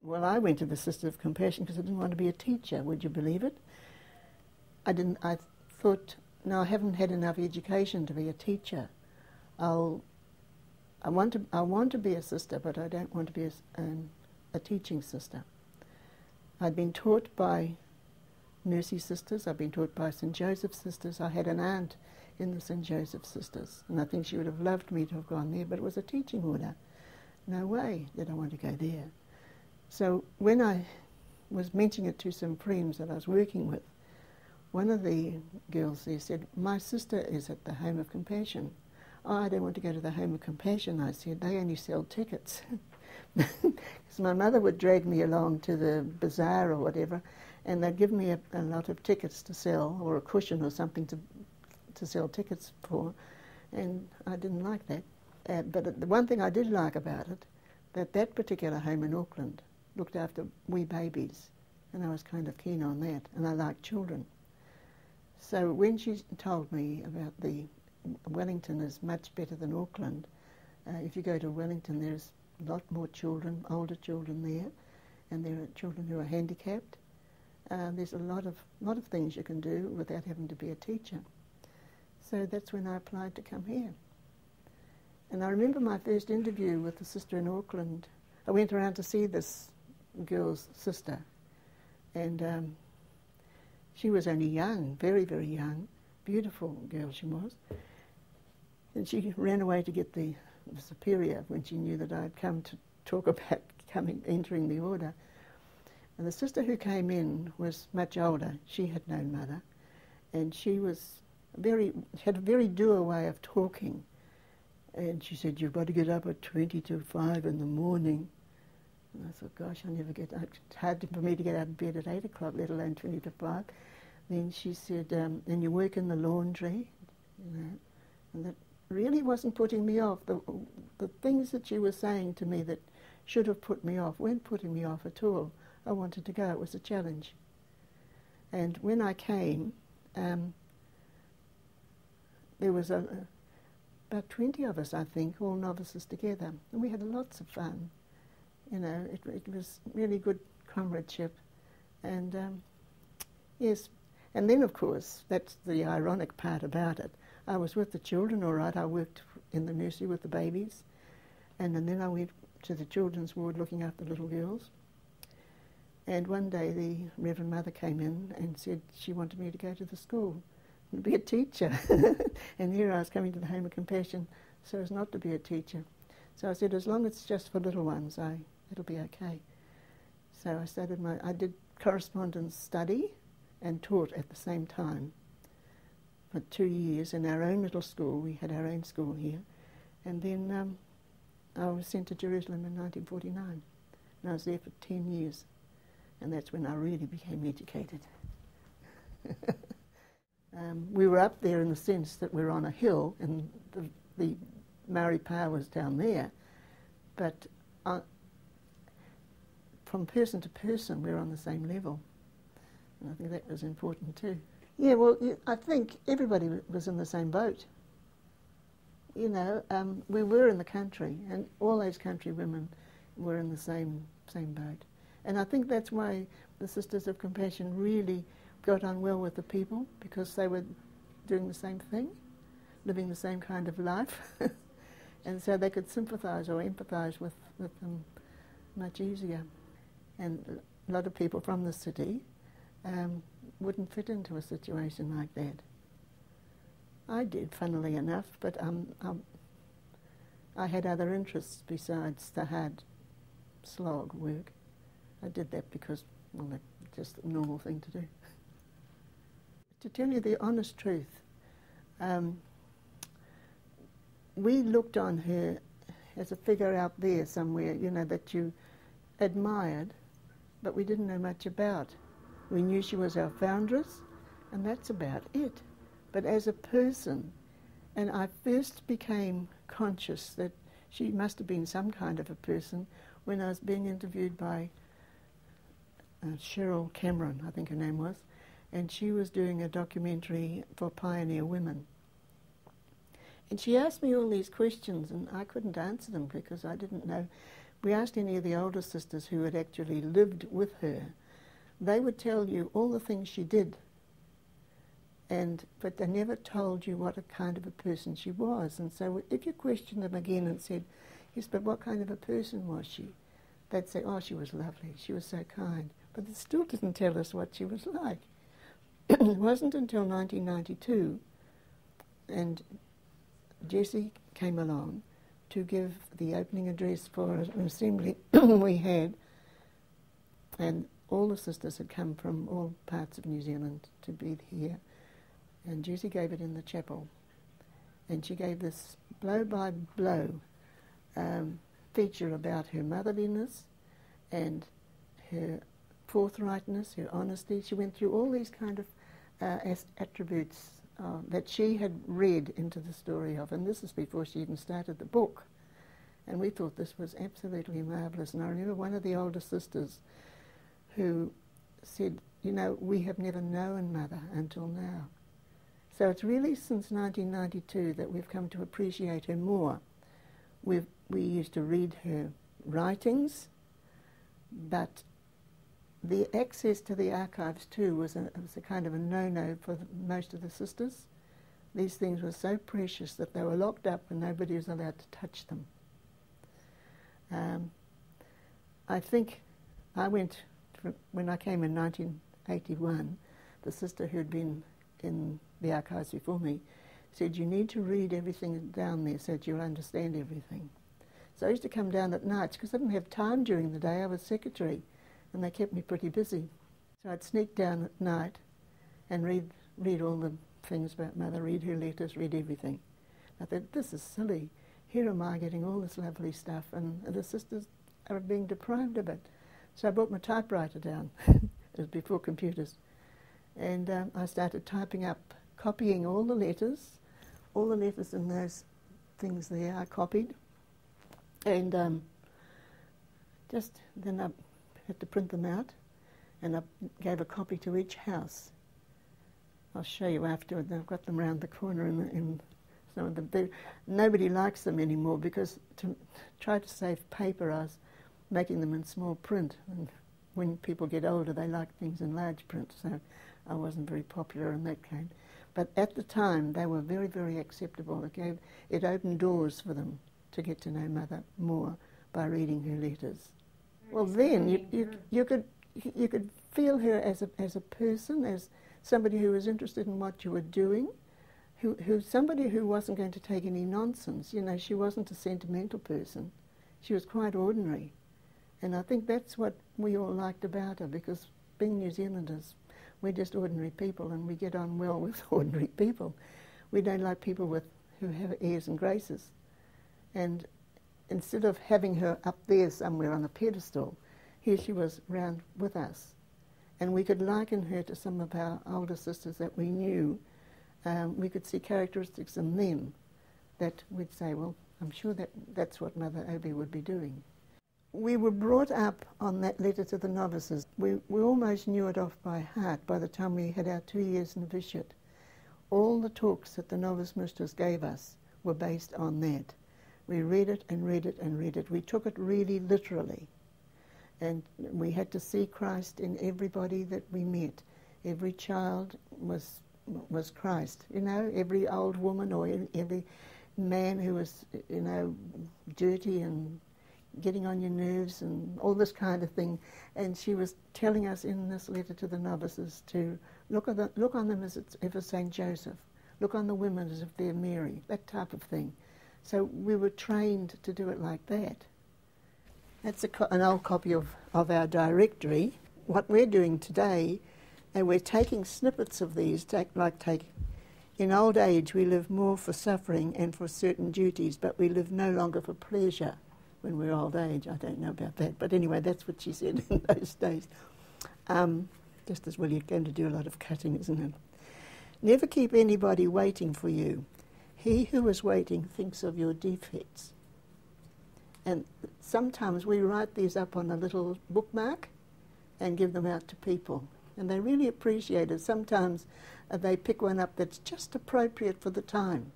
Well, I went to the Sisters of Compassion because I didn't want to be a teacher. Would you believe it? I thought, no, I haven't had enough education to be a teacher. I want to be a sister, but I don't want to be a teaching sister. I'd been taught by Mercy Sisters. I've been taught by St. Joseph Sisters. I had an aunt in the St. Joseph Sisters, and I think she would have loved me to have gone there, but it was a teaching order. No way did I want to go there. So when I was mentioning it to some friends that I was working with, one of the girls there said, "My sister is at the Home of Compassion." "Oh, I don't want to go to the Home of Compassion," I said. "They only sell tickets." Because my mother would drag me along to the bazaar or whatever, and they'd give me a lot of tickets to sell, or a cushion or something to sell tickets for, and I didn't like that. But the one thing I did like about it, that particular home in Auckland looked after wee babies, and I was kind of keen on that, and I like children. So when she told me about Wellington is much better than Auckland, if you go to Wellington there's a lot more children, older children there, and there are children who are handicapped. There's a lot of things you can do without having to be a teacher. So that's when I applied to come here. And I remember my first interview with the sister in Auckland. I went around to see this girl's sister, and she was only young, very, very young, beautiful girl she was. And she ran away to get the superior when she knew that I'd come to talk about entering the order. And the sister who came in was much older. She had no mother, and she had a very dour way of talking. And she said, "You've got to get up at 20 to 5 in the morning." And I thought, gosh, I never get up. It's hard for me to get out of bed at 8 o'clock, let alone 20 to 5. Then she said, "And you work in the laundry," and that really wasn't putting me off. The things that she was saying to me that should have put me off weren't putting me off at all. I wanted to go. It was a challenge. And when I came, there was about 20 of us, I think, all novices together, and we had lots of fun. You know, it was really good comradeship, and yes. And then, of course, that's the ironic part about it. I was with the children, all right. I worked in the nursery with the babies, and then I went to the children's ward looking after little girls. And one day the Reverend Mother came in and said she wanted me to go to the school and be a teacher. And here I was coming to the Home of Compassion so as not to be a teacher. So I said, as long as it's just for little ones, it'll be okay. So I did correspondence study and taught at the same time for 2 years in our own little school. We had our own school here. And then I was sent to Jerusalem in 1949. And I was there for 10 years. And that's when I really became educated. We were up there in the sense that we're on a hill, and the Maori power was down there. But from person to person, we're on the same level. And I think that was important too. Yeah, well, I think everybody was in the same boat. You know, we were in the country, and all those country women were in the same boat. And I think that's why the Sisters of Compassion really got on well with the people, because they were doing the same thing, living the same kind of life. And so they could sympathise or empathise with them much easier. And a lot of people from the city wouldn't fit into a situation like that. I did, funnily enough, but I had other interests besides the hard slog work. I did that because, well, that's just a normal thing to do. To tell you the honest truth, we looked on her as a figure out there somewhere, you know, that you admired, but we didn't know much about. We knew she was our foundress, and that's about it. But as a person, and I first became conscious that she must have been some kind of a person when I was being interviewed by Cheryl Cameron, I think her name was, and she was doing a documentary for Pioneer Women. And she asked me all these questions, and I couldn't answer them because I didn't know. we asked any of the older sisters who had actually lived with her, they would tell you all the things she did, but they never told you what a kind of a person she was. And so if you questioned them again and said, yes, but what kind of a person was she? They'd say, oh, she was lovely, she was so kind. But it still didn't tell us what she was like. It wasn't until 1992, and Jessie came along to give the opening address for an assembly we had, and all the sisters had come from all parts of New Zealand to be here, and Jessie gave it in the chapel, and she gave this blow-by-blow feature about her motherliness and her forthrightness, her honesty. She went through all these kind of attributes that she had read into the story of, and this is before she even started the book. And we thought this was absolutely marvellous. And I remember one of the older sisters who said, you know, we have never known Mother until now. So it's really since 1992 that we've come to appreciate her more. We used to read her writings, but the access to the archives too was a kind of a no-no for most of the sisters. These things were so precious that they were locked up and nobody was allowed to touch them. I think I went, when I came in 1981, the sister who had been in the archives before me said, you need to read everything down there so that you'll understand everything. So I used to come down at night because I didn't have time during the day. I was secretary and they kept me pretty busy. So I'd sneak down at night and read all the things about Mother, read her letters, read everything. I thought, this is silly. Here am I getting all this lovely stuff and the sisters are being deprived of it. So I brought my typewriter down. It was before computers. And I started typing up, copying all the letters in those things there I copied. And just then I had to print them out, and I gave a copy to each house. I'll show you afterward. I've got them round the corner in some of them. Nobody likes them anymore because to try to save paper, I was making them in small print. And when people get older, they like things in large print, so I wasn't very popular in that kind. But at the time, they were very, very acceptable. It opened doors for them to get to know Mother more by reading her letters. Well, then you could feel her as a person, as somebody who was interested in what you were doing, somebody who wasn't going to take any nonsense. You know, she wasn't a sentimental person. She was quite ordinary. And I think that's what we all liked about her, because being New Zealanders, we're just ordinary people and we get on well with ordinary people. We don't like people who have airs and graces. And instead of having her up there somewhere on a pedestal, here she was round with us. And we could liken her to some of our older sisters that we knew. We could see characteristics in them that we'd say, well, I'm sure that's what Mother Obi would be doing. We were brought up on that letter to the novices. We almost knew it off by heart by the time we had our 2 years novitiate. All the talks that the novice mistress gave us were based on that. We read it and read it and read it. We took it really literally. And we had to see Christ in everybody that we met. Every child was Christ. You know, every old woman or every man who was, you know, dirty and getting on your nerves and all this kind of thing. And she was telling us in this letter to the novices to look on them as if it's St. Joseph. Look on the women as if they're Mary, that type of thing. So we were trained to do it like that. That's an old copy of our directory. What we're doing today, and we're taking snippets of these, in old age we live more for suffering and for certain duties, but we live no longer for pleasure when we're old age. I don't know about that, but anyway, that's what she said in those days. Just as well, you're going to do a lot of cutting, isn't it? Never keep anybody waiting for you. He who is waiting thinks of your defects. And sometimes we write these up on a little bookmark and give them out to people. And they really appreciate it. Sometimes they pick one up that's just appropriate for the time.